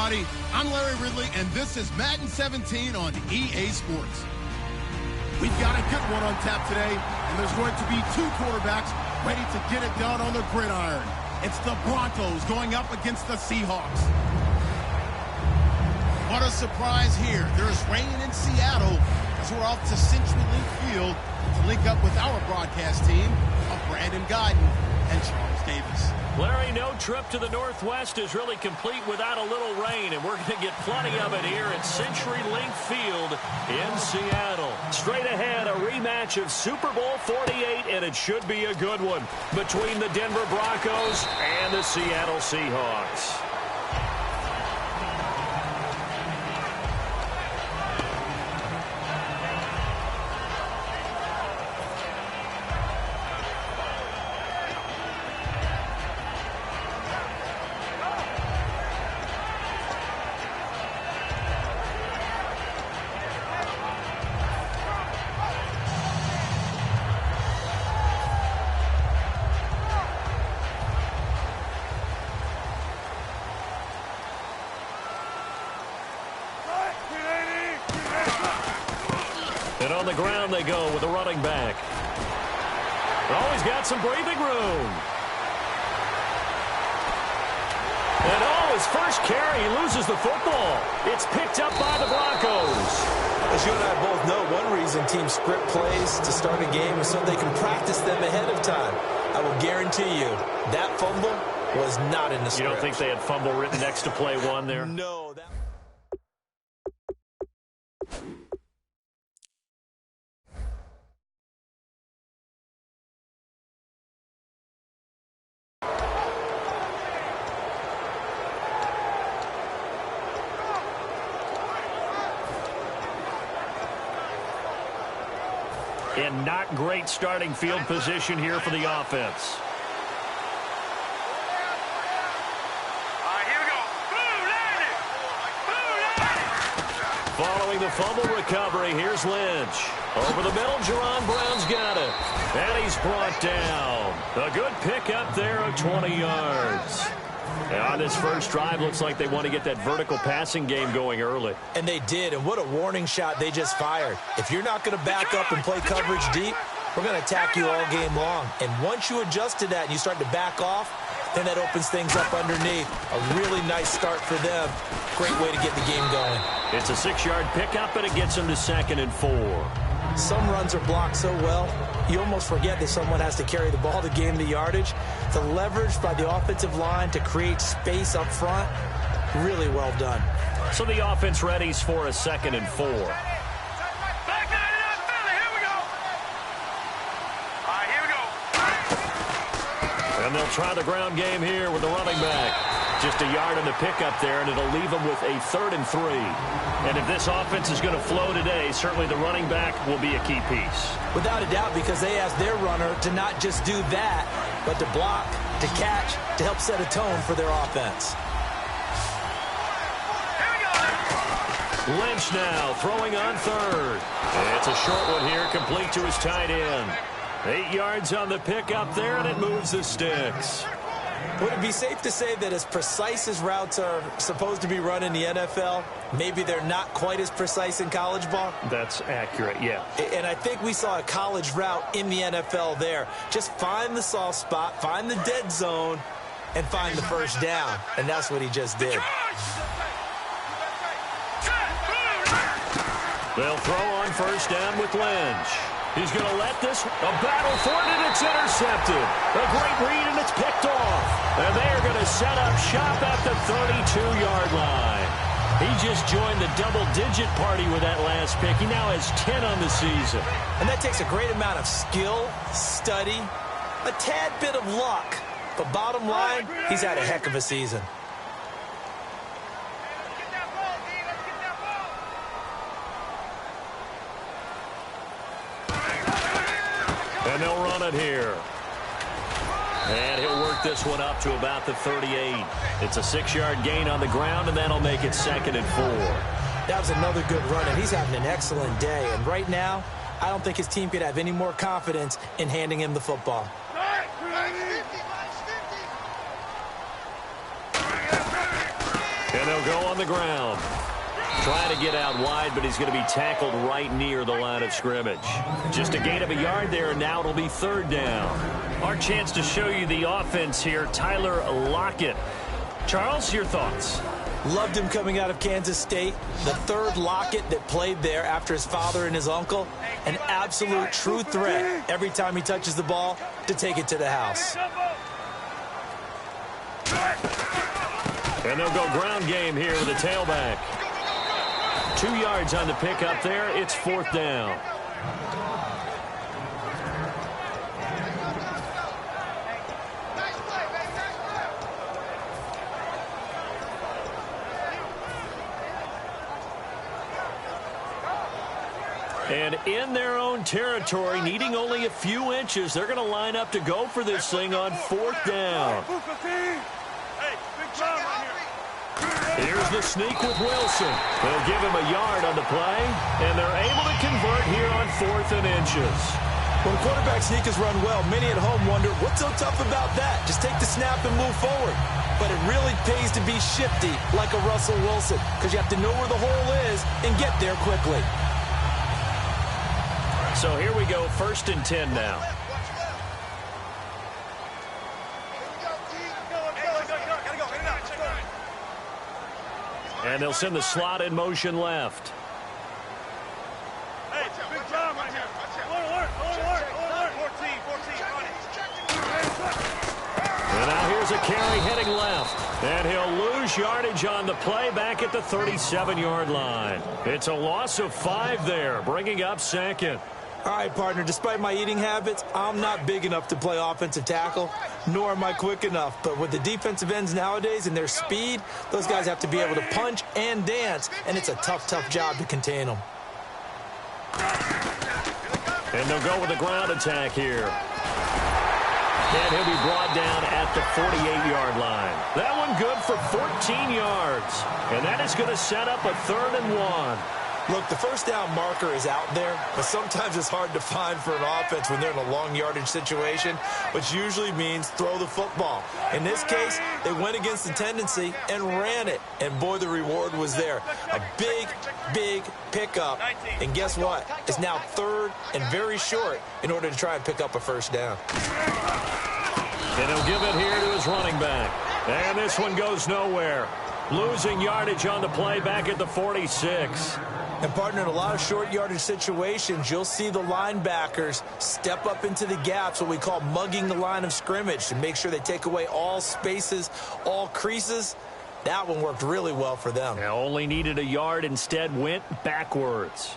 everybody. I'm Larry Ridley, and this is Madden 17 on EA Sports. We've got a good one on tap today, and there's going to be two quarterbacks ready to get it done on the gridiron. It's the Broncos going up against the Seahawks. What a surprise here. There's rain in Seattle as we're off to CenturyLink Field to link up with our broadcast team of Brandon Guyton and Charles Davis. Larry, no trip to the Northwest is really complete without a little rain, and we're going to get plenty of it here at CenturyLink Field in Seattle. Straight ahead, a rematch of Super Bowl 48, and it should be a good one between the Denver Broncos and the Seattle Seahawks. And on the ground they go with a running back. He's got some breathing room. And his first carry, he loses the football. It's picked up by the Broncos. As you and I both know, one reason teams script plays to start a game is so they can practice them ahead of time. I will guarantee you that fumble was not in the script. You don't think they had fumble written next to play one there? No. And not great starting field position here for the offense. Following the fumble recovery, here's Lynch. Over the middle, Jerron Brown's got it. And he's brought down. A good pickup there of 20 yards. And on this first drive, looks like they want to get that vertical passing game going early. And they did, and what a warning shot they just fired. If you're not going to back up and play coverage deep, we're going to attack you all game long. And once you adjust to that and you start to back off, then that opens things up underneath. A really nice start for them. Great way to get the game going. It's a 6-yard pickup, and it gets them to 2nd and 4. Some runs are blocked so well, you almost forget that someone has to carry the ball to gain the yardage. The leverage by the offensive line to create space up front, really well done. So the offense readies for a 2nd and 4. And they'll try the ground game here with the running back. Just a yard in the pickup there, and it'll leave them with a 3rd and 3. And if this offense is going to flow today, certainly the running back will be a key piece. Without a doubt, because they asked their runner to not just do that, but to block, to catch, to help set a tone for their offense. Lynch now throwing on 3rd. And it's a short one here, complete to his tight end. 8 yards on the pickup there, and it moves the sticks. Would it be safe to say that as precise as routes are supposed to be run in the NFL, maybe they're not quite as precise in college ball? That's accurate, yeah. And I think we saw a college route in the NFL there. Just find the soft spot, find the dead zone, and find the first down. And that's what he just did. They'll throw on first down with Lynch. He's going to let this a battle for it, and it's intercepted. A great read, and it's picked off. And they are going to set up shop at the 32-yard line. He just joined the double-digit party with that last pick. He now has 10 on the season. And that takes a great amount of skill, study, a tad bit of luck. But bottom line, he's had a heck of a season. And they'll run it here. And he'll work this one up to about the 38. It's a 6-yard gain on the ground, and that'll make it 2nd and 4. That was another good run, and he's having an excellent day. And right now, I don't think his team could have any more confidence in handing him the football. And And they'll go on the ground. Trying to get out wide, but he's going to be tackled right near the line of scrimmage. Just a gain of a yard there, and now it'll be third down. Our chance to show you the offense here, Tyler Lockett. Charles, your thoughts? Loved him coming out of Kansas State. The third Lockett that played there after his father and his uncle. An absolute true threat every time he touches the ball to take it to the house. And they'll go ground game here with a tailback. 2 yards on the pickup there. It's fourth down. And in their own territory, needing only a few inches, they're going to line up to go for this thing on fourth down. Here's the sneak with Wilson. They'll give him a yard on the play, and they're able to convert here on 4th and inches. When quarterback sneakers run well, many at home wonder, what's so tough about that? Just take the snap and move forward. But it really pays to be shifty like a Russell Wilson, because you have to know where the hole is and get there quickly. So here we go, 1st and 10 now. And they'll send the slot in motion left. Hey, big job right here. Alert. And now here's a carry heading left. And he'll lose yardage on the play back at the 37-yard line. It's a loss of 5 there, bringing up 2nd. All right, partner, despite my eating habits, I'm not big enough to play offensive tackle, nor am I quick enough. But with the defensive ends nowadays and their speed, those guys have to be able to punch and dance, and it's a tough, tough job to contain them. And they'll go with a ground attack here. And he'll be brought down at the 48-yard line. That one good for 14 yards. And that is going to set up a 3rd and 1. Look, the first down marker is out there, but sometimes it's hard to find for an offense when they're in a long yardage situation, which usually means throw the football. In this case, they went against the tendency and ran it, and boy, the reward was there. A big, big pickup, and guess what? It's now 3rd and very short in order to try and pick up a first down. And he'll give it here to his running back. And this one goes nowhere. Losing yardage on the play back at the 46. And, partner, in a lot of short yardage situations, you'll see the linebackers step up into the gaps, what we call mugging the line of scrimmage, to make sure they take away all spaces, all creases. That one worked really well for them. Now only needed a yard, instead went backwards.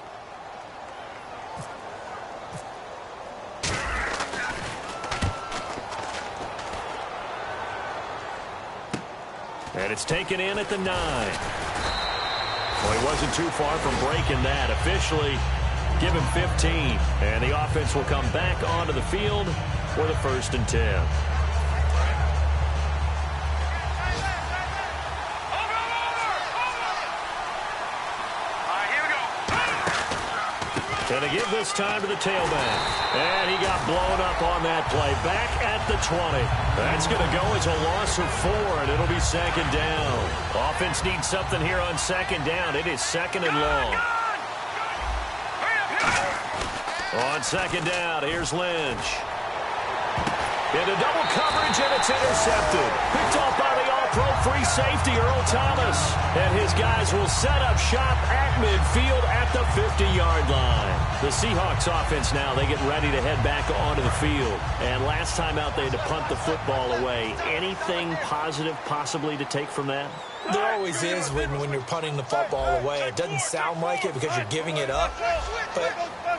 And it's taken in at the 9. Well, he wasn't too far from breaking that. Officially, give him 15. And the offense will come back onto the field for the 1st and 10. And they give this time to the tailback. And he got blown up on that play. Back at the 20. That's going to go as a loss of 4, and it'll be 2nd down. Offense needs something here on 2nd down. It is 2nd and long. On 2nd down, here's Lynch. Into double coverage, and it's intercepted. Picked off by the all-pro free safety, Earl Thomas. And his guys will set up shop at midfield at the 50-yard line. The Seahawks offense now, they get ready to head back onto the field. And last time out, they had to punt the football away. Anything positive possibly to take from that? There always is when you're punting the football away. It doesn't sound like it because you're giving it up, but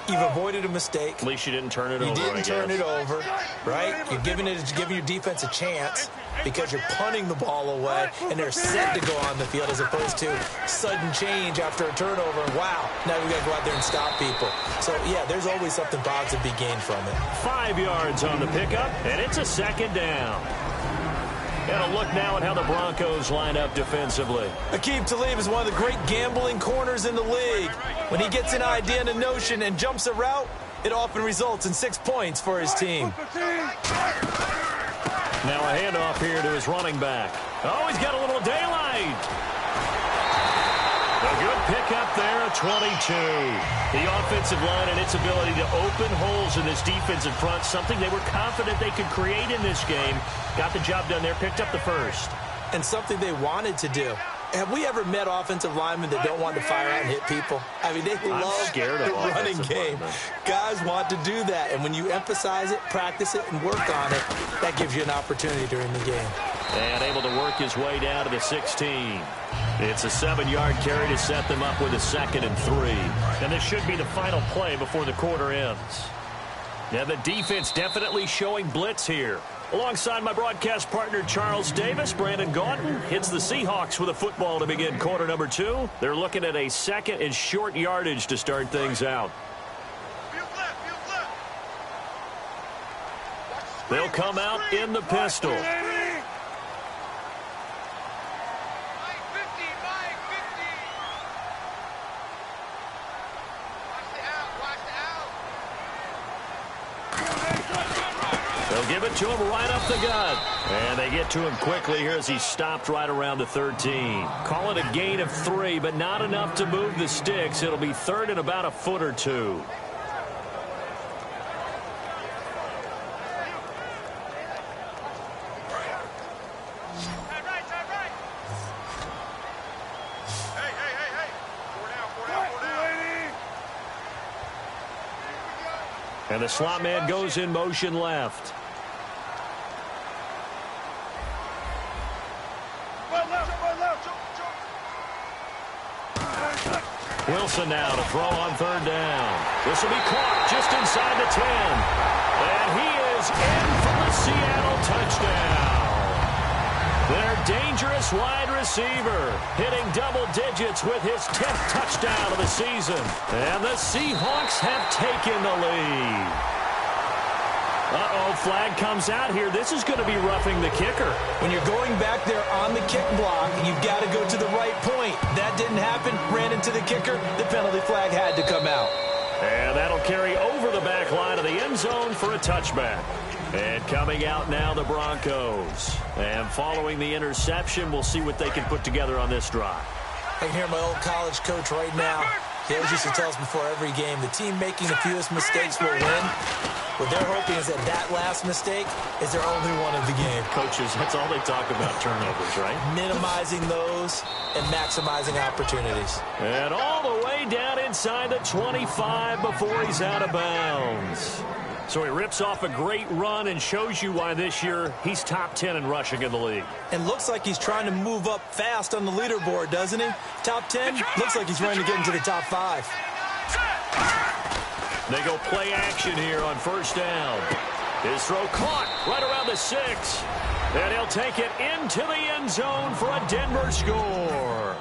you've avoided a mistake. At least you didn't turn it over. You didn't turn it over, right? You're giving your defense a chance because you're punting the ball away, and they're set to go on the field as opposed to sudden change after a turnover. And wow, now we got to go out there and stop people. So, yeah, there's always something positive to be gained from it. 5 yards on the pickup, and it's a 2nd down. And a look now at how the Broncos line up defensively. Aqib Talib is one of the great gambling corners in the league. When he gets an idea and a notion and jumps a route, it often results in 6 points for his team. Now a handoff here to his running back. Oh, he's got a little daylight. A good pickup there, a 22. The offensive line and its ability to open holes in this defensive front, something they were confident they could create in this game. Got the job done there, picked up the first. And something they wanted to do. Have we ever met offensive linemen that don't want to fire out and hit people? I mean, they love the running game. Guys want to do that, and when you emphasize it, practice it, and work on it, that gives you an opportunity during the game. And able to work his way down to the 16. It's a 7-yard carry to set them up with a 2nd and 3. And this should be the final play before the quarter ends. Now the defense definitely showing blitz here. Alongside my broadcast partner Charles Davis, Brandon Gaunton hits the Seahawks with a football to begin quarter number 2. They're looking at a 2nd and short yardage to start things out. They'll come out in the pistol. They'll give it to him right up the gut. And they get to him quickly here as he stopped right around the 13. Call it a gain of 3, but not enough to move the sticks. It'll be 3rd and about a foot or 2. And the slot man goes in motion left. Wilson now to throw on 3rd down. This will be caught just inside the 10. And he is in for the Seattle touchdown. Their dangerous wide receiver hitting double digits with his 10th touchdown of the season. And the Seahawks have taken the lead. Uh-oh, flag comes out here. This is going to be roughing the kicker. When you're going back there on the kick block, you've got to go to the right point. That didn't happen. Ran into the kicker. The penalty flag had to come out. And that'll carry over the back line of the end zone for a touchback. And coming out now, the Broncos. And following the interception, we'll see what they can put together on this drive. I can hear my old college coach right now. He always used to tell us before every game, the team making the fewest mistakes will win. What they're hoping is that last mistake is their only one of the game. Coaches, that's all they talk about, turnovers, right? Minimizing those and maximizing opportunities. And all the way down inside the 25 before he's out of bounds. So he rips off a great run and shows you why this year he's top 10 in rushing in the league. And looks like he's trying to move up fast on the leaderboard, doesn't he? Top 10? Looks like he's trying to get into the top 5. They go play action here on 1st down. His throw caught right around the 6. And he'll take it into the end zone for a Denver score.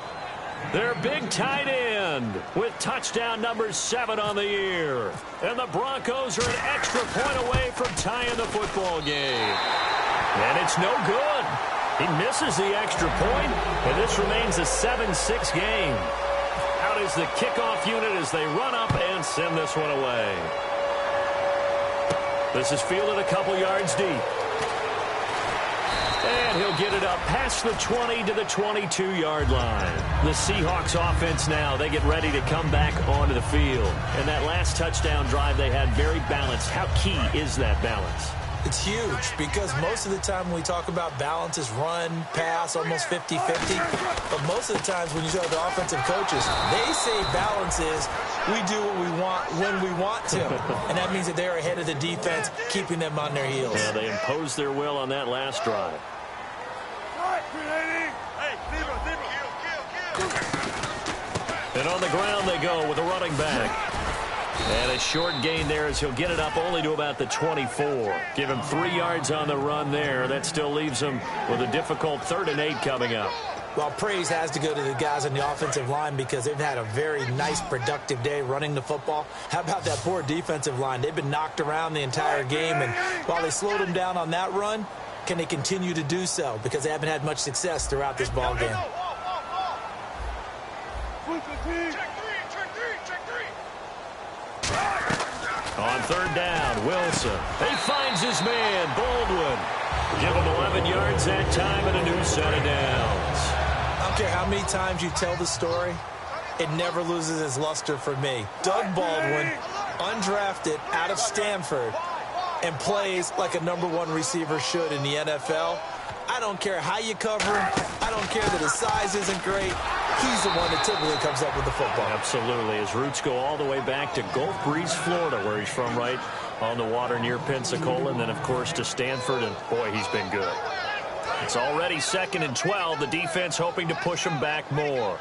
Their big tight end with touchdown number 7 on the year. And the Broncos are an extra point away from tying the football game. And it's no good. He misses the extra point, and this remains a 7-6 game. Out is the kickoff unit as they run up and send this one away. This is fielded a couple yards deep. And he'll get it up past the 20 to the 22-yard line. The Seahawks offense now, they get ready to come back onto the field. And that last touchdown drive they had very balanced. How key is that balance? It's huge because most of the time when we talk about balance is run, pass, almost 50-50. But most of the times when you talk to offensive coaches, they say balance is we do what we want when we want to. And that means that they're ahead of the defense, keeping them on their heels. Yeah, they imposed their will on that last drive. And on the ground they go with a running back. And a short gain there as he'll get it up only to about the 24. Give him 3 yards on the run there. That still leaves him with a difficult 3rd and 8 coming up. Well, praise has to go to the guys on the offensive line because they've had a very nice, productive day running the football. How about that poor defensive line? They've been knocked around the entire game, and while they slowed them down on that run, can they continue to do so? Because they haven't had much success throughout this ball game. On 3rd down, Wilson. He finds his man, Baldwin. Give him 11 yards that time and a new set of downs. I'm don't care how many times you tell the story, it never loses its luster for me. Doug Baldwin, undrafted out of Stanford, and plays like a #1 receiver should in the NFL. I don't care how you cover him. I don't care that his size isn't great. He's the one that typically comes up with the football. Absolutely. His roots go all the way back to Gulf Breeze, Florida, where he's from, right on the water near Pensacola, and then, of course, to Stanford, and, boy, he's been good. It's already 2nd and 12. The defense hoping to push him back more.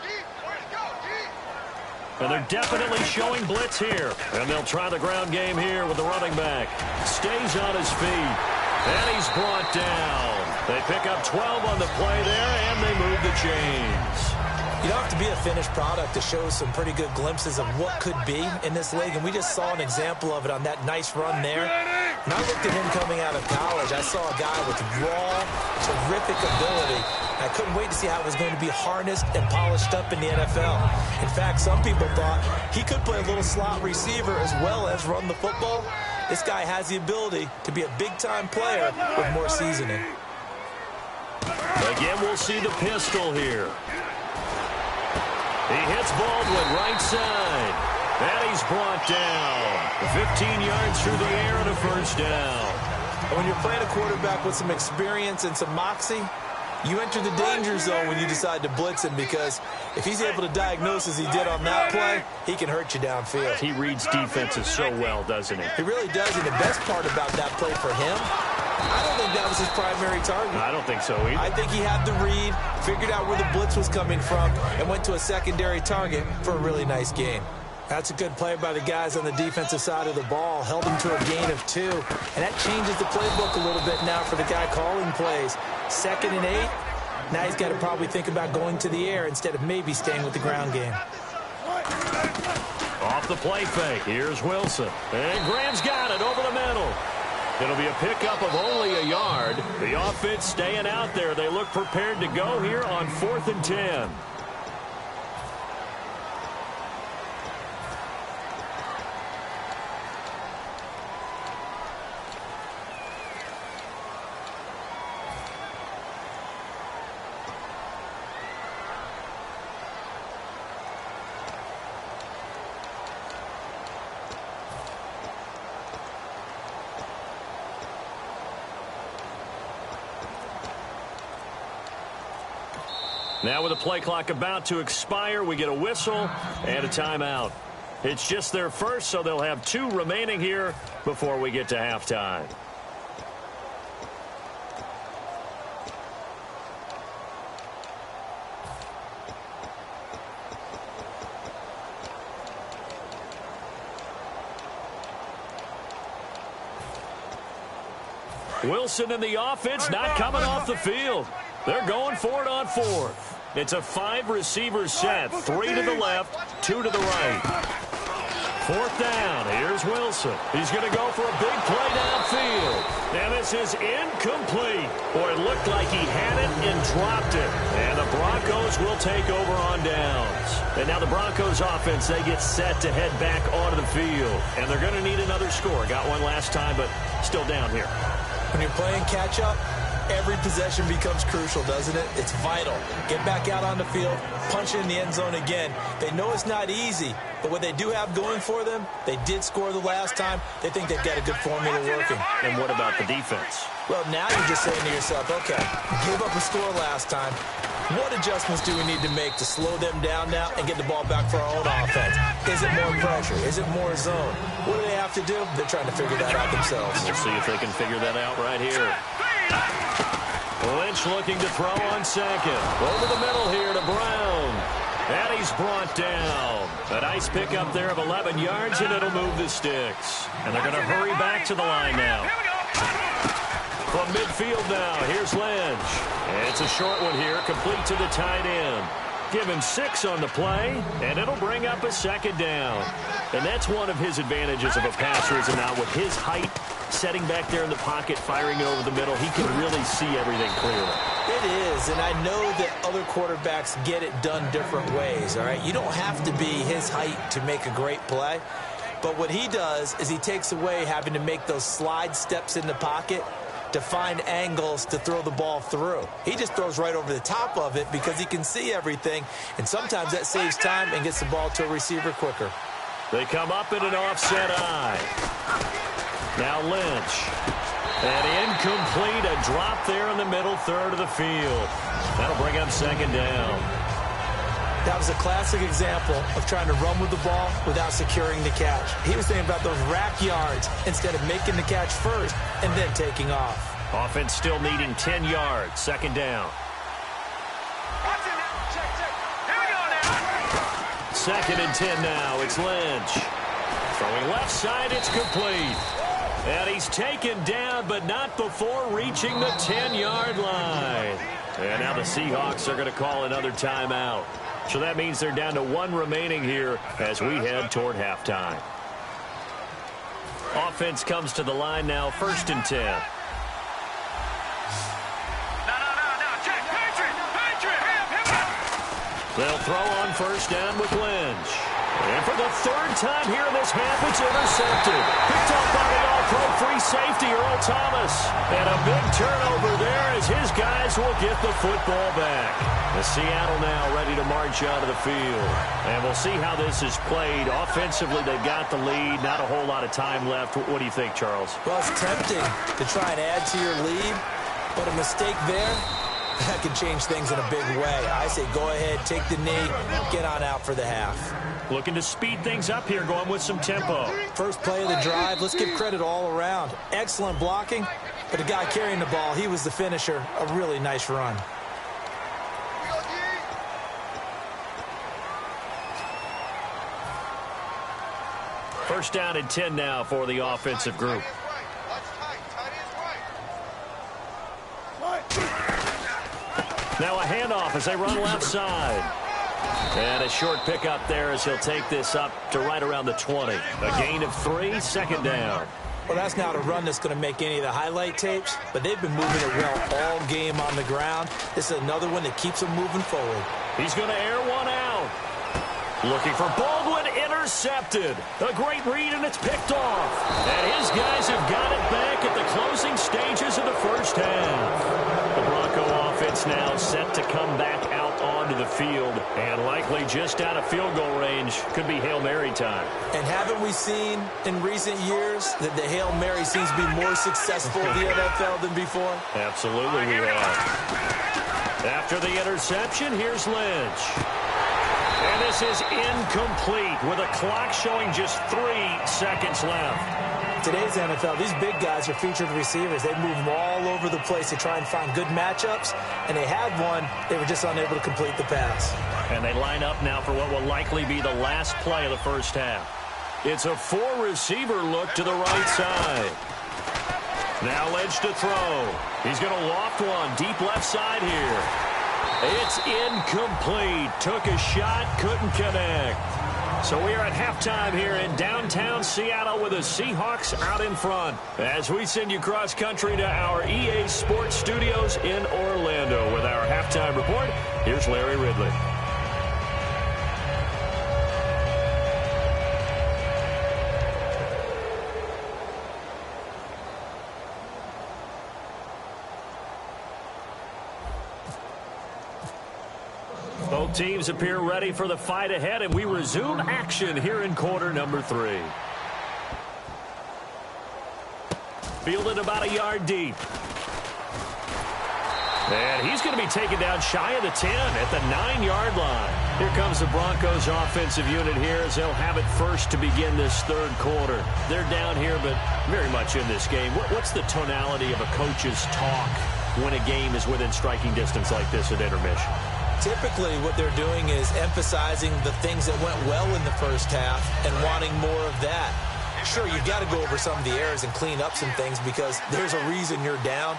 And they're definitely showing blitz here. And they'll try the ground game here with the running back. Stays on his feet. And he's brought down. They pick up 12 on the play there, and they move the chains. You don't have to be a finished product to show some pretty good glimpses of what could be in this league, and we just saw an example of it on that nice run there. When I looked at him coming out of college, I saw a guy with raw, terrific ability. I couldn't wait to see how it was going to be harnessed and polished up in the NFL. In fact, some people thought he could play a little slot receiver as well as run the football. This guy has the ability to be a big-time player with more seasoning. Again, we'll see the pistol here. He hits Baldwin right side. And he's brought down. 15 yards through the air and a first down. When you're playing a quarterback with some experience and some moxie, you enter the danger zone when you decide to blitz him, because if he's able to diagnose as he did on that play, he can hurt you downfield. He reads defenses so well, doesn't he? He really does, and the best part about that play for him, I don't think that was his primary target. I don't think so either. I think he had the read, figured out where the blitz was coming from, and went to a secondary target for a really nice gain. That's a good play by the guys on the defensive side of the ball. Held him to a gain of 2. And that changes the playbook a little bit now for the guy calling plays. 2nd and 8. Now he's got to probably think about going to the air instead of maybe staying with the ground game. Off the play fake. Here's Wilson. And Graham's got it over the middle. It'll be a pickup of only a yard. The offense staying out there. They look prepared to go here on 4th and 10. Now with the play clock about to expire, we get a whistle and a timeout. It's just their first, so they'll have 2 remaining here before we get to halftime. Wilson and the offense not coming off the field. They're going for it on 4th. It's a 5-receiver set. 3 to the left, 2 to the right. 4th down. Here's Wilson. He's going to go for a big play downfield. And this is incomplete. Boy, it looked like he had it and dropped it. And the Broncos will take over on downs. And now the Broncos offense, they get set to head back onto the field. And they're going to need another score. Got one last time, but still down here. When you're playing catch-up, every possession becomes crucial, doesn't it? It's vital. Get back out on the field, punch it in the end zone again. They know it's not easy, but what they do have going for them, they did score the last time. They think they've got a good formula working. And what about the defense? Well, now you're just saying to yourself, okay, give up a score last time. What adjustments do we need to make to slow them down now and get the ball back for our own offense? Is it more pressure? Is it more zone? What do they have to do? They're trying to figure that out themselves. We'll see if they can figure that out right here. Lynch looking to throw on 2nd. Over the middle here to Brown. And he's brought down. A nice pickup there of 11 yards, and it'll move the sticks. And they're going to hurry back to the line now. From midfield now, here's Lynch. And it's a short one here, complete to the tight end. Give him 6 on the play, and it'll bring up a 2nd down. And that's one of his advantages of a passer, is not with his height, setting back there in the pocket, firing it over the middle. He can really see everything clearly. It is, and I know that other quarterbacks get it done different ways, all right? You don't have to be his height to make a great play. But what he does is he takes away having to make those slide steps in the pocket to find angles to throw the ball through. He just throws right over the top of it because he can see everything, and sometimes that saves time and gets the ball to a receiver quicker. They come up in an offset eye. Now Lynch. And incomplete, a drop there in the middle third of the field. That'll bring up second down. That was a classic example of trying to run with the ball without securing the catch. He was thinking about those rack yards instead of making the catch first and then taking off. Offense still needing 10 yards. Second down. Second and 10 now. It's Lynch. Throwing left side, it's complete. And he's taken down, but not before reaching the 10-yard line. And now the Seahawks are going to call another timeout. So that means they're down to one remaining here as we head toward halftime. Offense comes to the line now, first and 10. They'll throw on first down with Lynch. And for the third time here in this half, it's intercepted. Picked off by the all-pro free safety, Earl Thomas. And a big turnover there as his guys will get the football back. The Seattle now ready to march out of the field. And we'll see how this is played. Offensively, they got the lead. Not a whole lot of time left. What do you think, Charles? Well, it's tempting to try and add to your lead, but a mistake there, that can change things in a big way. I say go ahead, take the knee, get on out for the half. Looking to speed things up here, going with some tempo. First play of the drive, let's give credit all around. Excellent blocking, but the guy carrying the ball, he was the finisher. A really nice run. First down and 10 now for the offensive group. Now a handoff as they run left side. And a short pickup there as he'll take this up to right around the 20. A gain of 3, second down. Well, that's not a run that's going to make any of the highlight tapes, but they've been moving it well all game on the ground. This is another one that keeps them moving forward. He's going to air one out. Looking for Baldwin, intercepted. A great read, and it's picked off. And his guys have got it back at the closing stages of the first half. The Bronco offense now set to come back out onto the field, and likely just out of field goal range. Could be Hail Mary time. And haven't we seen in recent years that the Hail Mary seems to be more successful in the NFL than before? Absolutely we have. After the interception, here's Lynch. And this is incomplete with a clock showing just 3 seconds left. Today's NFL, these big guys are featured receivers. They move them all over the place to try and find good matchups, and they had one. They were just unable to complete the pass. And they line up now for what will likely be the last play of the first half. It's a 4-receiver look to the right side. Now Lynch to throw. He's going to loft one deep left side here. It's incomplete. Took a shot, couldn't connect. So we are at halftime here in downtown Seattle with the Seahawks out in front. As we send you cross-country to our EA Sports Studios in Orlando with our halftime report, here's Larry Ridley. Both teams appear ready for the fight ahead, and we resume action here in quarter number 3. Fielded about a yard deep. And he's going to be taken down shy of the 10 at the 9-yard line. Here comes the Broncos offensive unit here as they'll have it first to begin this third quarter. They're down here, but very much in this game. What's the tonality of a coach's talk when a game is within striking distance like this at intermission? Typically, what they're doing is emphasizing the things that went well in the first half and wanting more of that. Sure, you've got to go over some of the errors and clean up some things because there's a reason you're down.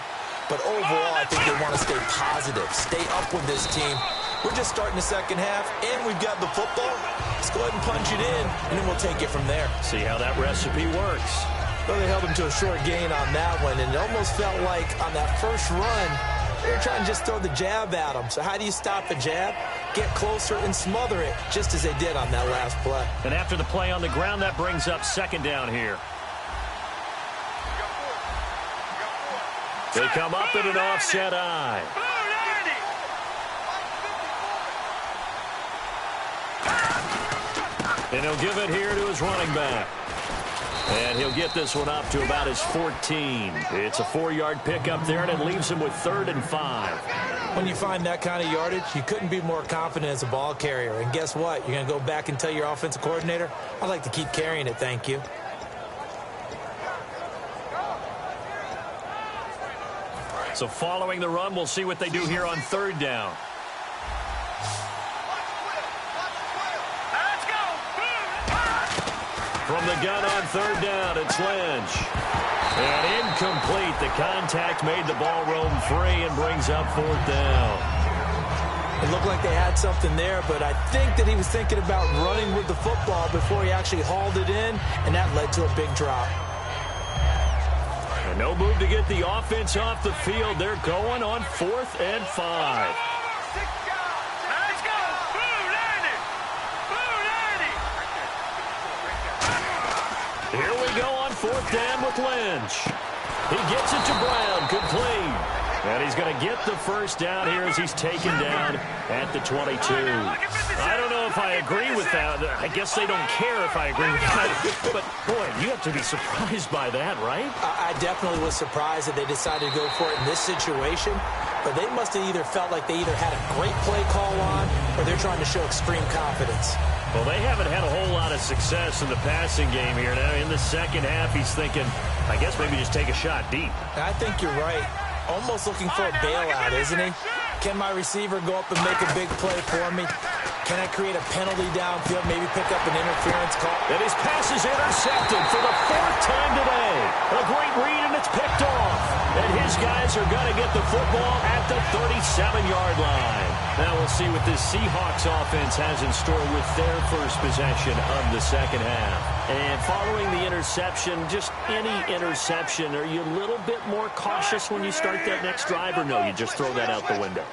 But overall, I think they want to stay positive, stay up with this team. We're just starting the second half, and we've got the football. Let's go ahead and punch it in, and then we'll take it from there. See how that recipe works. Well, they held them to a short gain on that one, and it almost felt like on that first run, they were trying to just throw the jab at them. So how do you stop a jab? Get closer and smother it, just as they did on that last play. And after the play on the ground, that brings up second down here. They come up in an offset eye. And he'll give it here to his running back. And he'll get this one up to about his 14. It's a 4-yard pickup there, and it leaves him with 3rd and 5. When you find that kind of yardage, you couldn't be more confident as a ball carrier. And guess what? You're going to go back and tell your offensive coordinator, I'd like to keep carrying it, thank you. So following the run, we'll see what they do here on 3rd down. From the gun on 3rd down, it's Lynch. And incomplete. The contact made the ball roam free and brings up 4th down. It looked like they had something there, but I think that he was thinking about running with the football before he actually hauled it in, and that led to a big drop. And no move to get the offense off the field. They're going on 4th and 5. Here we go on 4th down with Lynch. He gets it to Brown, complete. And he's going to get the first down here as he's taken down at the 22. I don't know if I agree with that. I guess they don't care if I agree with that. But, boy, you have to be surprised by that, right? I definitely was surprised that they decided to go for it in this situation. But they must have either felt like they either had a great play call on or they're trying to show extreme confidence. Well, they haven't had a whole lot of success in the passing game here. Now, in the second half, he's thinking, I guess maybe just take a shot deep. I think you're right. Almost looking for a bailout, isn't he? Can my receiver go up and make a big play for me? Can I create a penalty downfield, maybe pick up an interference call? And his pass is intercepted for the 4th time today. A great read, and it's picked off. And his guys are going to get the football at the 37-yard line. Now we'll see what this Seahawks offense has in store with their first possession of the second half. And following the interception, just any interception, are you a little bit more cautious when you start that next drive, or no, you just throw that out the window?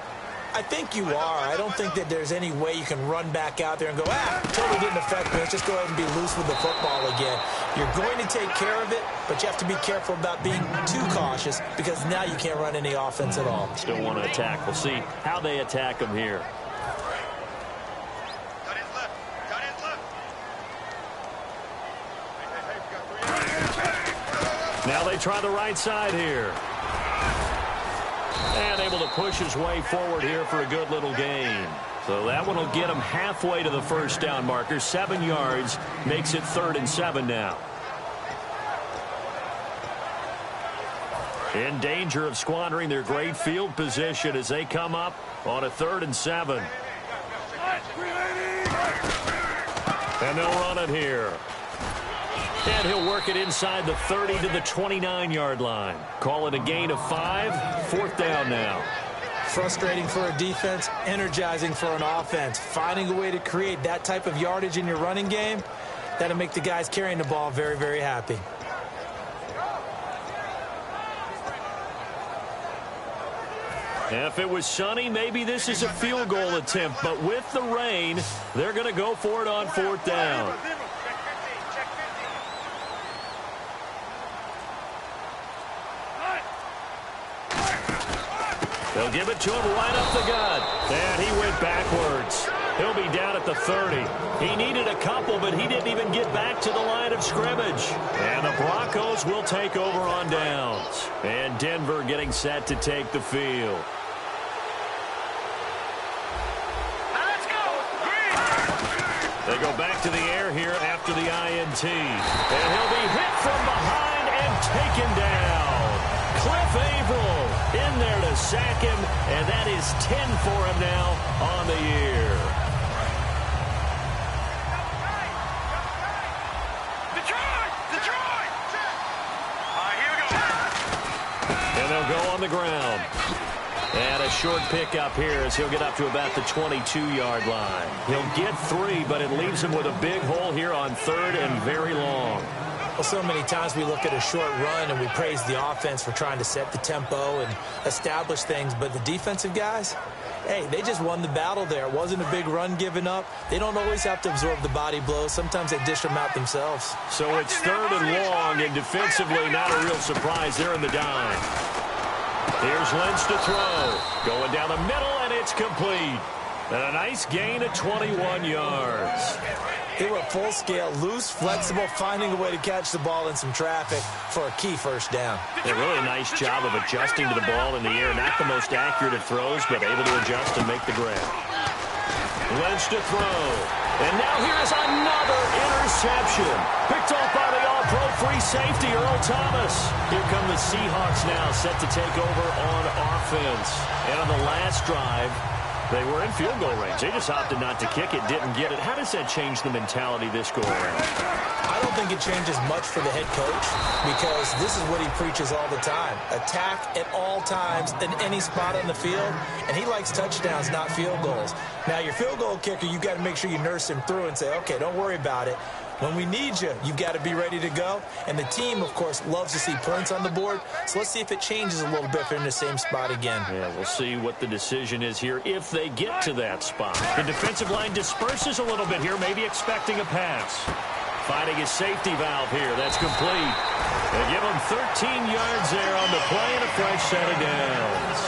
I think you are. I don't think that there's any way you can run back out there and go, totally didn't affect me. Let's just go ahead and be loose with the football again. You're going to take care of it, but you have to be careful about being too cautious because now you can't run any offense at all. Still want to attack. We'll see how they attack them here. Now they try the right side here. And able to push his way forward here for a good little gain. So that one will get him halfway to the first down marker. 7 yards makes it 3rd and 7 now. In danger of squandering their great field position as they come up on a 3rd and 7. And they'll run it here. And he'll work it inside the 30 to the 29-yard line. Call it a gain of 5. 4th down now. Frustrating for a defense, energizing for an offense. Finding a way to create that type of yardage in your running game, that'll make the guys carrying the ball very, very happy. If it was sunny, maybe this is a field goal attempt. But with the rain, they're going to go for it on 4th down. They'll give it to him right up the gut. And he went backwards. He'll be down at the 30. He needed a couple, but he didn't even get back to the line of scrimmage. And the Broncos will take over on downs. And Denver getting set to take the field. Let's go! Green! They go back to the air here after the INT. And he'll be hit from behind and taken down. Cliff Averill in there to sack him, and that is 10 for him now on the year. Detroit! Detroit! All right, here we go. And they'll go on the ground. And a short pickup here as he'll get up to about the 22-yard line. He'll get 3, but it leaves him with a big hole here on 3rd and very long. Well, so many times we look at a short run and we praise the offense for trying to set the tempo and establish things, but the defensive guys, hey, they just won the battle there. It wasn't a big run given up. They don't always have to absorb the body blows. Sometimes they dish them out themselves. So it's 3rd and long, and defensively not a real surprise. They're in the dime. Here's Lynch to throw. Going down the middle, and it's complete. And a nice gain of 21 yards. They were full scale, loose, flexible, finding a way to catch the ball in some traffic for a key first down. A really nice job of adjusting to the ball in the air. Not the most accurate of throws, but able to adjust and make the grab. Lynch to throw. And now here's another interception. Picked off by the all-pro free safety, Earl Thomas. Here come the Seahawks now, set to take over on offense. And on the last drive, they were in field goal range. They just opted not to kick it, didn't get it. How does that change the mentality this go around? I don't think it changes much for the head coach because this is what he preaches all the time. Attack at all times in any spot on the field, and he likes touchdowns, not field goals. Now, your field goal kicker, you've got to make sure you nurse him through and say, okay, don't worry about it. When we need you, you've got to be ready to go. And the team, of course, loves to see points on the board. So let's see if it changes a little bit if they're in the same spot again. Yeah, we'll see what the decision is here if they get to that spot. The defensive line disperses a little bit here, maybe expecting a pass. Finding his safety valve here. That's complete. They give him 13 yards there on the play and a fresh set of downs.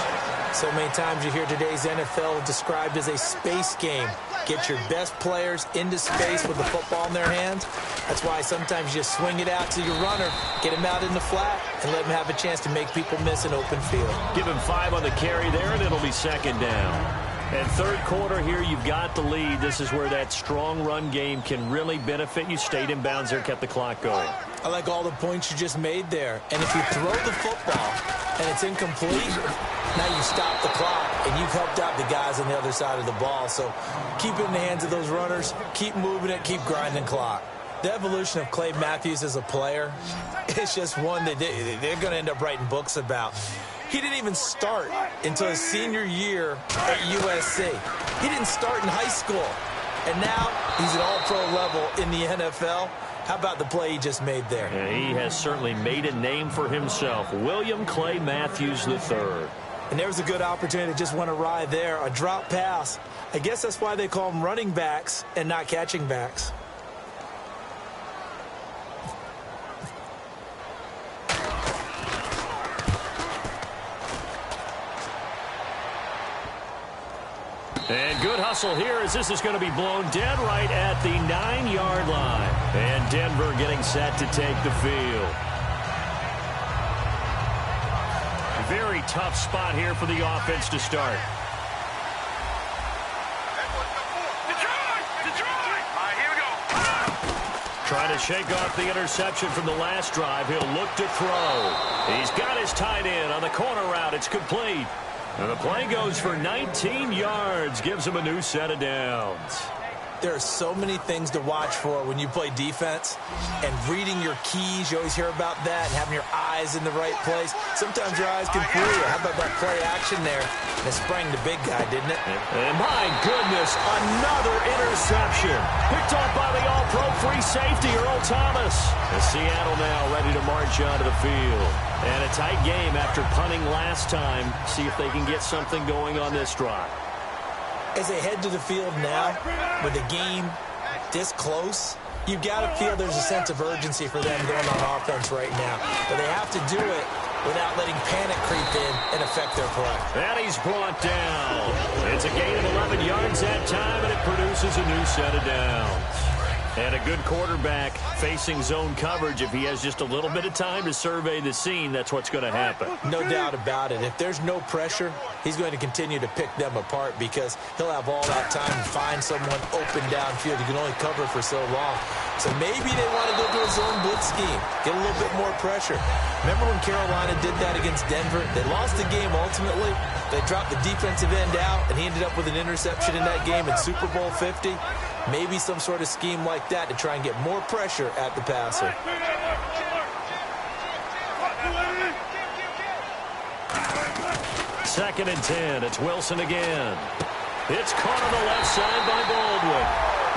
So many times you hear today's NFL described as a space game. Get your best players into space with the football in their hands. That's why sometimes you just swing it out to your runner, get him out in the flat, and let him have a chance to make people miss an open field. Give him 5 on the carry there, and it'll be second down. And third quarter here, you've got the lead. This is where that strong run game can really benefit you. Stayed in bounds there, kept the clock going. I like all the points you just made there. And if you throw the football and it's incomplete, now you stop the clock, and you've helped out the guys on the other side of the ball. So keep it in the hands of those runners. Keep moving it. Keep grinding clock. The evolution of Clay Matthews as a player is just one that they're going to end up writing books about. He didn't even start until his senior year at USC. He didn't start in high school. And now he's at all-pro level in the NFL. How about the play he just made there? Yeah, he has certainly made a name for himself. William Clay Matthews III. And there was a good opportunity to just went awry there. A drop pass. I guess that's why they call them running backs and not catching backs. And good hustle here as this is going to be blown dead right at the 9-yard line. And Denver getting set to take the field. Very tough spot here for the offense to start. Trying to shake off the interception from the last drive. He'll look to throw. He's got his tight end on the corner route. It's complete. And the play goes for 19 yards. Gives him a new set of downs. There are so many things to watch for when you play defense. And reading your keys, you always hear about that. And having your eyes in the right place. Sometimes your eyes can fool you. How about that play action there? And it sprang the big guy, didn't it? And my goodness, another interception. Picked off by the all-pro free safety, Earl Thomas. And Seattle now ready to march onto the field. And a tight game after punting last time. See if they can get something going on this drive. As they head to the field now, with the game this close, you've got to feel there's a sense of urgency for them going on offense right now. But they have to do it without letting panic creep in and affect their play. And he's brought down. It's a gain of 11 yards that time, and it produces a new set of downs. And a good quarterback facing zone coverage. If he has just a little bit of time to survey the scene, that's what's going to happen. No doubt about it. If there's no pressure, he's going to continue to pick them apart because he'll have all that time to find someone open downfield. He can only cover for so long. So maybe they want to go to a zone blitz scheme, get a little bit more pressure. Remember when Carolina did that against Denver? They lost the game ultimately. They dropped the defensive end out, and he ended up with an interception in that game in Super Bowl 50. Maybe some sort of scheme like that to try and get more pressure at the passer. Second and 10. It's Wilson again. It's caught on the left side by Baldwin.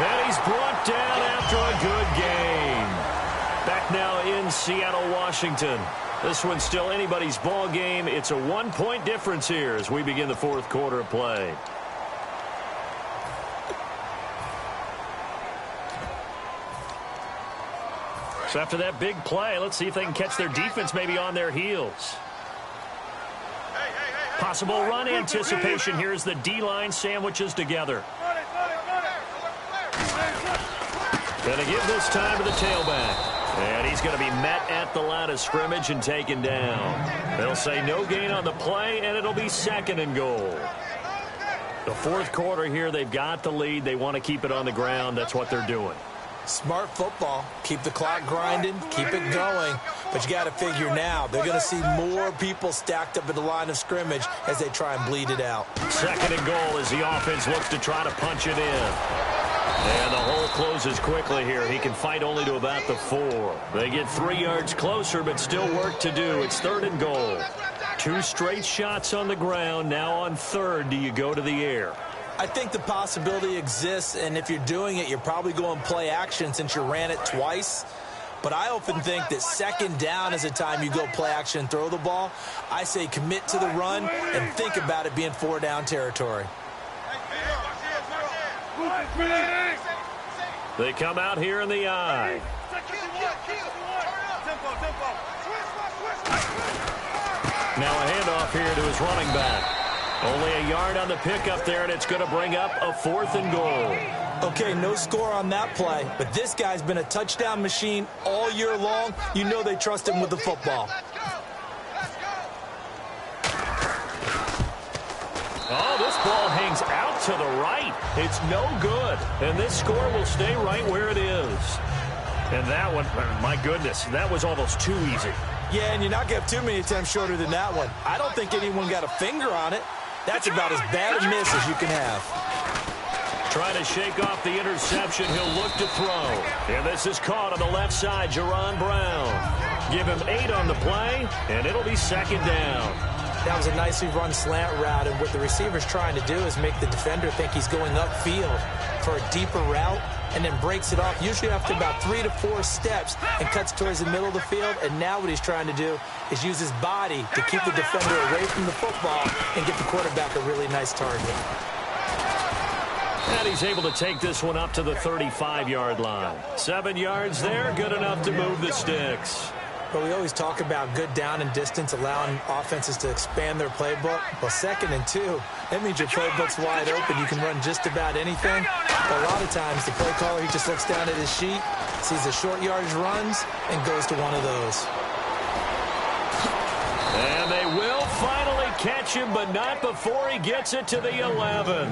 And he's brought down after a good game. Back now in Seattle, Washington. This one's still anybody's ball game. It's a 1-point difference here as we begin the fourth quarter of play. So after that big play, let's see if they can catch their defense maybe on their heels. Possible run anticipation here as the D-line sandwiches together. Going to give this time to the tailback. And he's going to be met at the line of scrimmage and taken down. They'll say no gain on the play, and it'll be 2nd and goal. The fourth quarter here, they've got the lead. They want to keep it on the ground. That's what they're doing. Smart football. Keep the clock grinding. Keep it going. But you got to figure now, they're going to see more people stacked up at the line of scrimmage as they try and bleed it out. 2nd and goal as the offense looks to try to punch it in. And the hole closes quickly here. He can fight only to about the 4. They get 3 yards closer, but still work to do. It's 3rd and goal. 2 straight shots on the ground. Now on 3rd, do you go to the air? I think the possibility exists, and if you're doing it, you're probably going play action since you ran it twice. But I often think that 2nd down is the time you go play action and throw the ball. I say commit to the run and think about it being 4-down territory. They come out here in the eye. Now a handoff here to his running back. Only a yard on the pickup there, and it's going to bring up a 4th and goal. Okay, no score on that play, but this guy's been a touchdown machine all year long. You know they trust him with the football. Oh, this ball hangs out to the right. It's no good. And this score will stay right where it is. And that one, my goodness, that was almost too easy. Yeah, and you're not going to have too many attempts shorter than that one. I don't think anyone got a finger on it. That's about as bad a miss as you can have. Trying to shake off the interception. He'll look to throw. And this is caught on the left side, Jerron Brown. Give him 8 on the play, and it'll be 2nd down. That was a nicely run slant route, and what the receiver's trying to do is make the defender think he's going upfield for a deeper route and then breaks it off, usually after about 3 to 4 steps, and cuts towards the middle of the field. And now what he's trying to do is use his body to keep the defender away from the football and get the quarterback a really nice target. And he's able to take this one up to the 35-yard line. 7 yards there, good enough to move the sticks. But we always talk about good down and distance, allowing offenses to expand their playbook. Well, 2nd and 2, that means your playbook's wide open. You can run just about anything. But a lot of times, the play caller, he just looks down at his sheet, sees the short yardage runs, and goes to one of those. And they will finally catch him, but not before he gets it to the 11.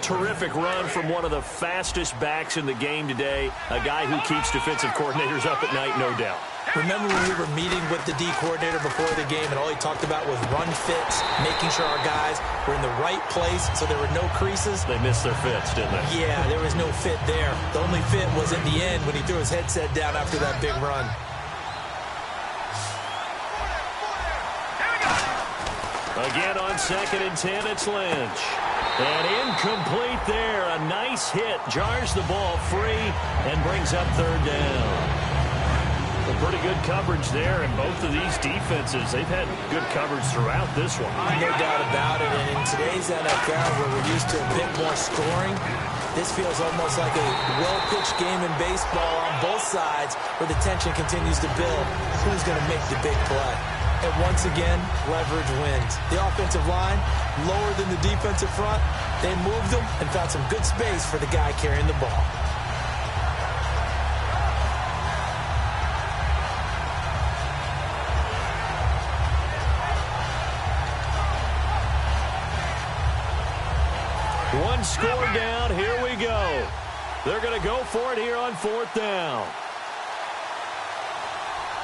Terrific run from one of the fastest backs in the game today, a guy who keeps defensive coordinators up at night, no doubt. Remember when we were meeting with the D coordinator before the game and all he talked about was run fits, making sure our guys were in the right place so there were no creases? They missed their fits, didn't they? Yeah, there was no fit there. The only fit was at the end when he threw his headset down after that big run. Again on 2nd and 10, it's Lynch. And incomplete there. A nice hit. Jars the ball free and brings up 3rd down. Well, pretty good coverage there, and both of these defenses, they've had good coverage throughout this one. No doubt about it, and in today's NFL, where we're used to a bit more scoring, this feels almost like a well-pitched game in baseball on both sides, where the tension continues to build. Who's going to make the big play? And once again, leverage wins. The offensive line, lower than the defensive front, they moved them and found some good space for the guy carrying the ball. One score down. Here we go. They're going to go for it here on 4th down.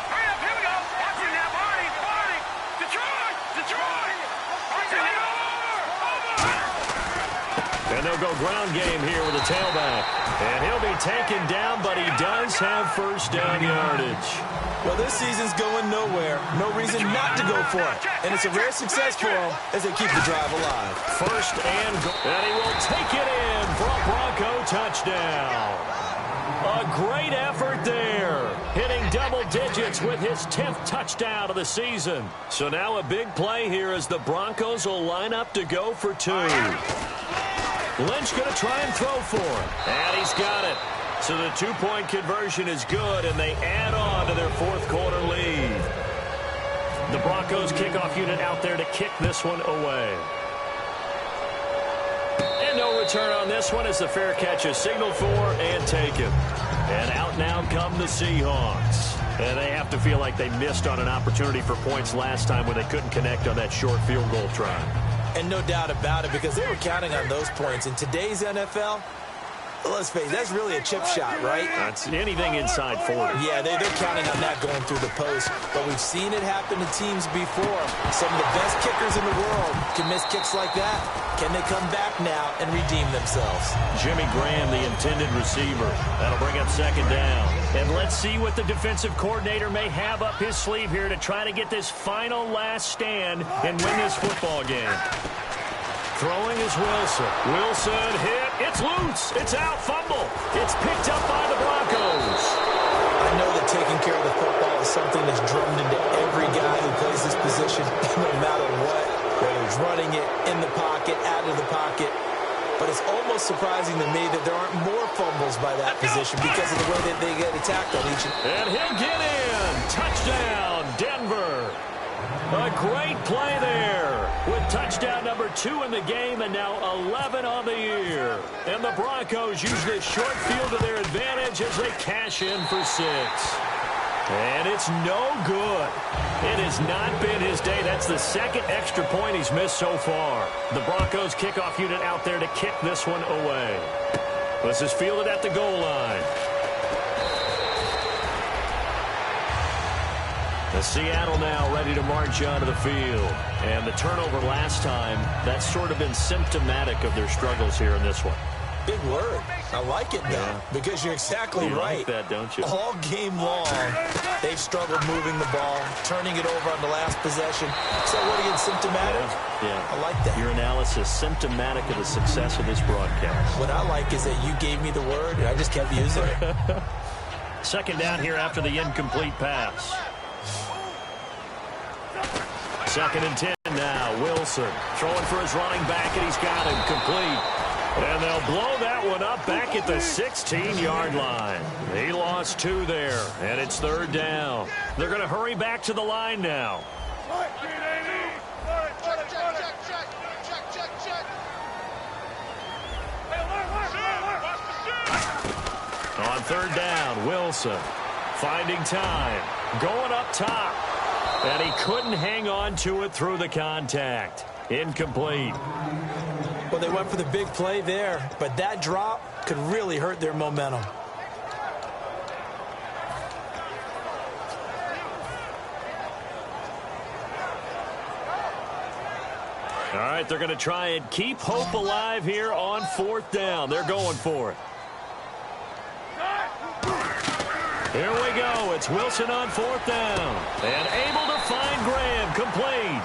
Hurry up, here we go. Watching now, Barney. Detroit. And they'll go ground game here with a tailback. And he'll be taken down, but he does have 1st down yardage. Well, this season's going nowhere. No reason not to go for it. And it's a rare success for them as they keep the drive alive. 1st and goal. And he will take it in for a Bronco touchdown. A great effort there. Hitting double digits with his 10th touchdown of the season. So now a big play here as the Broncos will line up to go for 2. Lynch going to try and throw for him. And he's got it. So the 2-point conversion is good, and they add on to their 4th quarter lead. The Broncos kickoff unit out there to kick this one away. And no return on this one as the fair catch is signaled for and taken. And out now come the Seahawks. And they have to feel like they missed on an opportunity for points last time when they couldn't connect on that short field goal try. And no doubt about it, because they were counting on those points. In today's NFL, let's face it, that's really a chip shot, right? That's anything inside 40. Yeah, they're counting on that going through the post. But we've seen it happen to teams before. Some of the best kickers in the world can miss kicks like that. Can they come back now and redeem themselves? Jimmy Graham, the intended receiver. That'll bring up second down. And let's see what the defensive coordinator may have up his sleeve here to try to get this final last stand and win this football game. Throwing is Wilson. Wilson hit. It's loose. It's out. Fumble. It's picked up by the Broncos. I know that taking care of the football is something that's drummed into every guy who plays this position, no matter what, whether he's running it, in the pocket, out of the pocket. But it's almost surprising to me that there aren't more fumbles by that position because of the way that they get attacked on each. And he'll get in. Touchdown, Denver. A great play there with touchdown number 2 in the game and now 11 on the year. And the Broncos use this short field to their advantage as they cash in for 6. And it's no good. It has not been his day. That's the second extra point he's missed so far. The Broncos kickoff unit out there to kick this one away. This is fielded at the goal line. The Seattle now ready to march onto the field. And the turnover last time, that's sort of been symptomatic of their struggles here in this one. Big word. I like it, though, because you're exactly right. You like that, don't you? All game long, they've struggled moving the ball, turning it over on the last possession. So what again, symptomatic? Yeah. I like that. Your analysis, symptomatic of the success of this broadcast. What I like is that you gave me the word, and I just kept using it. Second down here after the incomplete pass. 2nd and 10 now. Wilson throwing for his running back, and he's got him complete. And they'll blow that one up back at the 16-yard line. He lost 2 there, and it's 3rd down. They're going to hurry back to the line now. On 3rd down, Wilson finding time, going up top. And he couldn't hang on to it through the contact. Incomplete. Well, they went for the big play there, but that drop could really hurt their momentum. All right, they're going to try and keep hope alive here on 4th down. They're going for it. Here we go. It's Wilson on 4th down. And able to find Graham. Complete.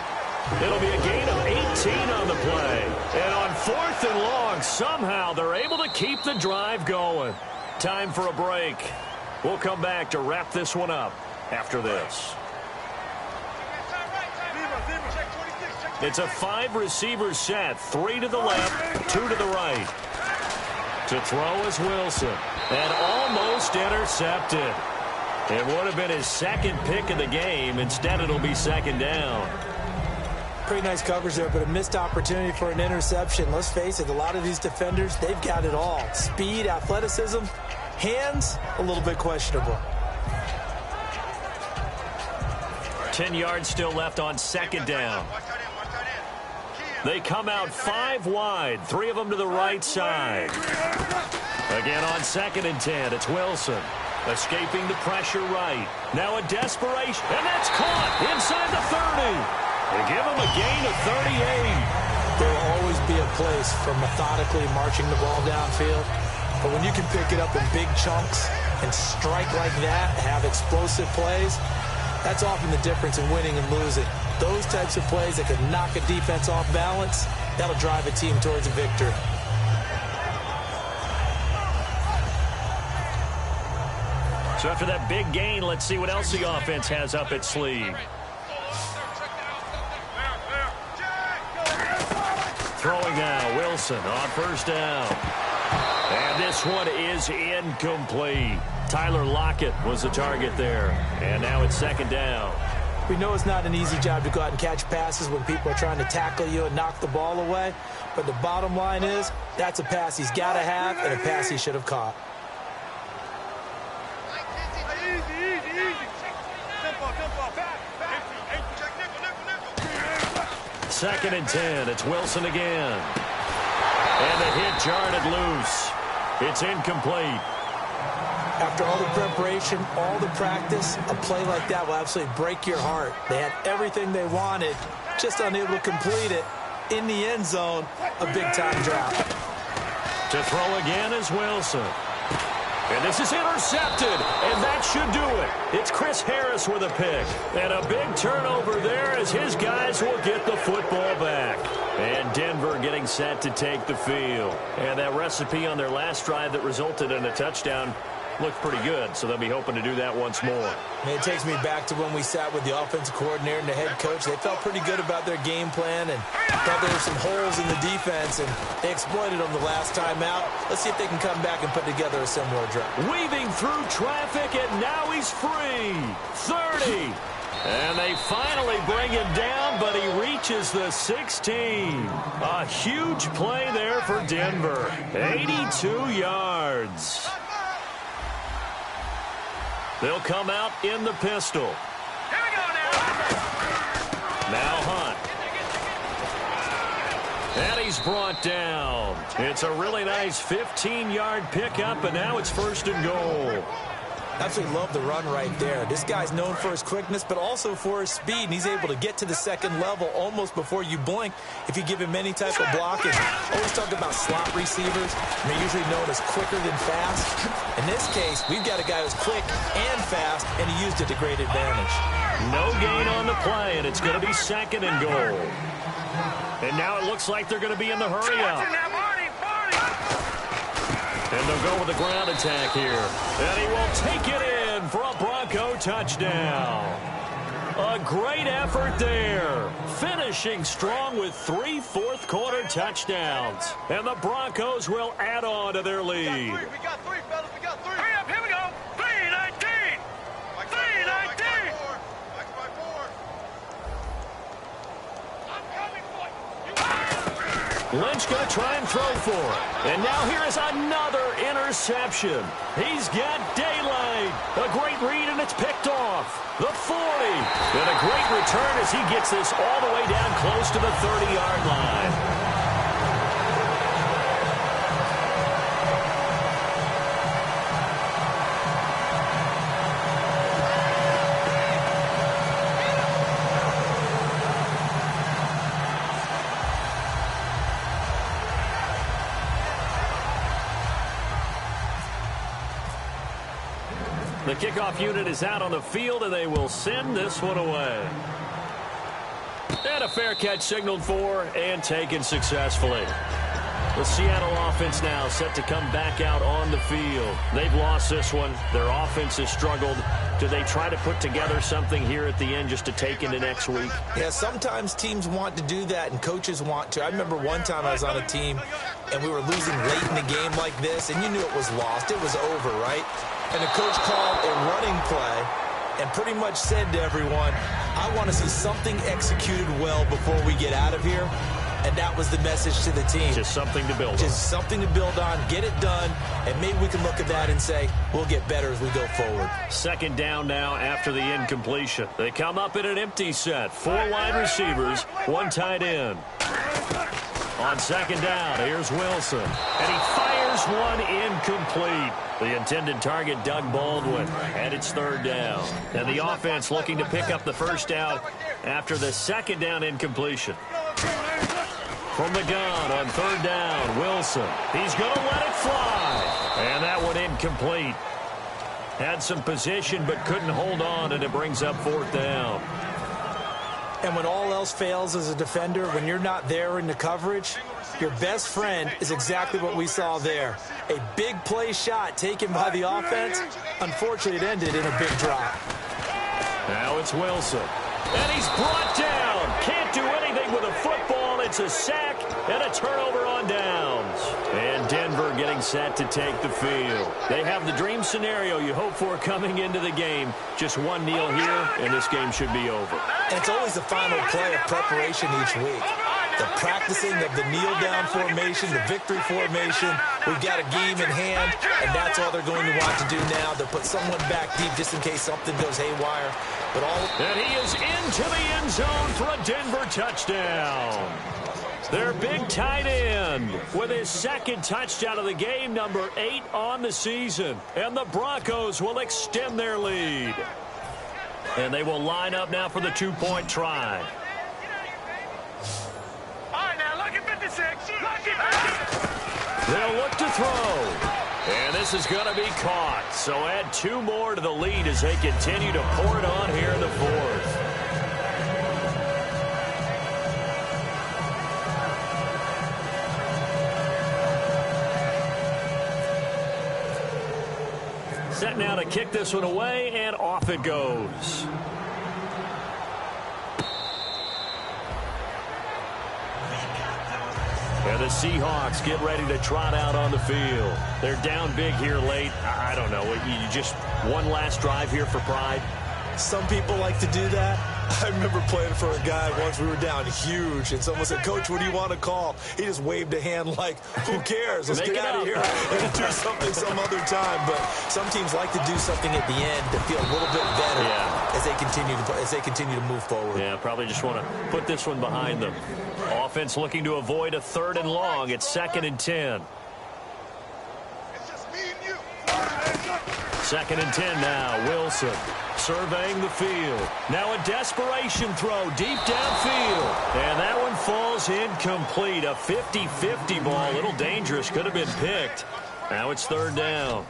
It'll be a gain of 18 on the play. And on 4th and long, somehow they're able to keep the drive going. Time for a break. We'll come back to wrap this one up after this. It's a 5-receiver set. 3 to the left, 2 to the right. To throw is Wilson. And almost intercepted. It would have been his 2nd pick of the game. Instead, it'll be 2nd down. Pretty nice coverage there, but a missed opportunity for an interception. Let's face it, a lot of these defenders, they've got it all. Speed, athleticism, hands, a little bit questionable. 10 yards still left on 2nd down. They come out 5 wide, 3 of them to the right side. Again on 2nd and 10, it's Wilson. Escaping the pressure right. Now a desperation, and that's caught inside the 30. They give him a gain of 38. There will always be a place for methodically marching the ball downfield. But when you can pick it up in big chunks and strike like that, have explosive plays, that's often the difference in winning and losing. Those types of plays that can knock a defense off balance, that'll drive a team towards a victory. So after that big gain, let's see what else the offense has up its sleeve. Throwing now, Wilson on 1st down. And this one is incomplete. Tyler Lockett was the target there. And now it's 2nd down. We know it's not an easy job to go out and catch passes when people are trying to tackle you and knock the ball away. But the bottom line is, that's a pass he's got to have and a pass he should have caught. Second and 10. It's Wilson again. And the hit jarred it loose. It's incomplete. After all the preparation, all the practice, a play like that will absolutely break your heart. They had everything they wanted, just unable to complete it. In the end zone, a big-time drop. To throw again is Wilson. And this is intercepted, and that should do it. It's Chris Harris with a pick. And a big turnover there as his guys will get the football back. And Denver getting set to take the field. And that recipe on their last drive that resulted in a touchdown looked pretty good, so they'll be hoping to do that once more. It takes me back to when we sat with the offensive coordinator and the head coach. They felt pretty good about their game plan and thought there were some holes in the defense, and they exploited them the last time out. Let's see if they can come back and put together a similar drive. Weaving through traffic, and now he's free. 30. And they finally bring him down, but he reaches the 16. A huge play there for Denver. 82 yards. They'll come out in the pistol. Here we go now. Now Hunt. And he's brought down. It's a really nice 15-yard pickup, and now it's 1st and goal. Absolutely love the run right there. This guy's known for his quickness, but also for his speed, and he's able to get to the second level almost before you blink if you give him any type of blocking. Always talk about slot receivers, and they're usually known as quicker than fast. In this case, we've got a guy who's quick and fast, and he used it to great advantage. No gain on the play, and it's going to be 2nd and goal. And now it looks like they're going to be in the hurry-up. And they'll go with the ground attack here. And he will take it in for a Bronco touchdown. A great effort there. Finishing strong with 3 fourth-quarter touchdowns. And the Broncos will add on to their lead. We got 3, fellas. We got 3. Hurry up. Here we go. 3-19. 3-19. Lynch going to try and throw for it. And now here is another interception. He's got daylight. A great read, and it's picked off. The 40. And a great return as he gets this all the way down close to the 30-yard line. The kickoff unit is out on the field, and they will send this one away. And a fair catch signaled for and taken successfully. The Seattle offense now set to come back out on the field. They've lost this one. Their offense has struggled. Do they try to put together something here at the end just to take into next week? Yeah, sometimes teams want to do that and coaches want to. I remember one time I was on a team and we were losing late in the game like this, and you knew it was lost. It was over, right? And the coach called a running play and pretty much said to everyone, I want to see something executed well before we get out of here. And that was the message to the team. Just something to build on. Just something to build on, get it done, and maybe we can look at that and say, we'll get better as we go forward. 2nd down now after the incompletion. They come up in an empty set. 4 wide receivers, 1 tight end. On 2nd down, here's Wilson. And he fires one incomplete. The intended target, Doug Baldwin. And it's 3rd down. And the offense looking to pick up the 1st down after the 2nd down incompletion. From the gun on 3rd down, Wilson. He's going to let it fly. And that one incomplete. Had some position but couldn't hold on, and it brings up 4th down. And when all else fails as a defender, when you're not there in the coverage, your best friend is exactly what we saw there. A big play shot taken by the offense. Unfortunately, it ended in a big drop. Now it's Wilson. And he's brought down. Can't do anything with a football. It's a sack and a turnover on downs. And Denver getting set to take the field. They have the dream scenario you hope for coming into the game. Just one kneel here, and this game should be over. And it's always the final play of preparation each week. The practicing of the kneel-down formation, the victory formation. We've got a game in hand, and that's all they're going to want to do now. They'll put someone back deep just in case something goes haywire. And he is into the end zone for a Denver touchdown. Their big tight end with his second touchdown of the game, number 8 on the season. And the Broncos will extend their lead. And they will line up now for the 2-point try. They'll look to throw. And this is going to be caught. So add 2 more to the lead as they continue to pour it on here in the 4th. Set now to kick this one away, and off it goes. And the Seahawks get ready to trot out on the field. They're down big here late. I don't know. You just one last drive here for pride? Some people like to do that. I remember playing for a guy once. We were down huge, and someone said, "Coach, what do you want to call?" He just waved a hand like, "Who cares? Let's get out of here and do something some other time." But some teams like to do something at the end to feel a little bit better as they continue to move forward. Yeah, probably just want to put this one behind them. Offense looking to avoid a 3rd and long. It's 2nd and 10. It's just me and you. 2nd and 10 now. Wilson surveying the field. Now a desperation throw deep downfield. And that one falls incomplete. A 50-50 ball. A little dangerous. Could have been picked. Now it's 3rd down.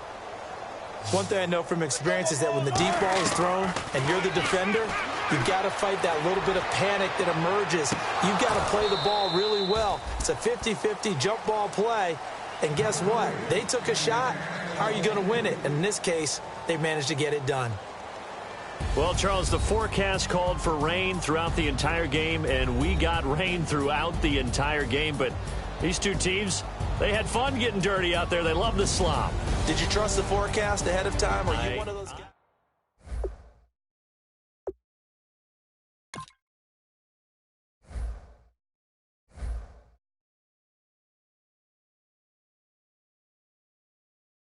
One thing I know from experience is that when the deep ball is thrown and you're the defender, you've got to fight that little bit of panic that emerges. You've got to play the ball really well. It's a 50-50 jump ball play. And guess what? They took a shot. How are you going to win it? And in this case, they managed to get it done. Well, Charles, the forecast called for rain throughout the entire game, and we got rain throughout the entire game. But these two teams, they had fun getting dirty out there. They love the slop. Did you trust the forecast ahead of time? Or are you one of those guys?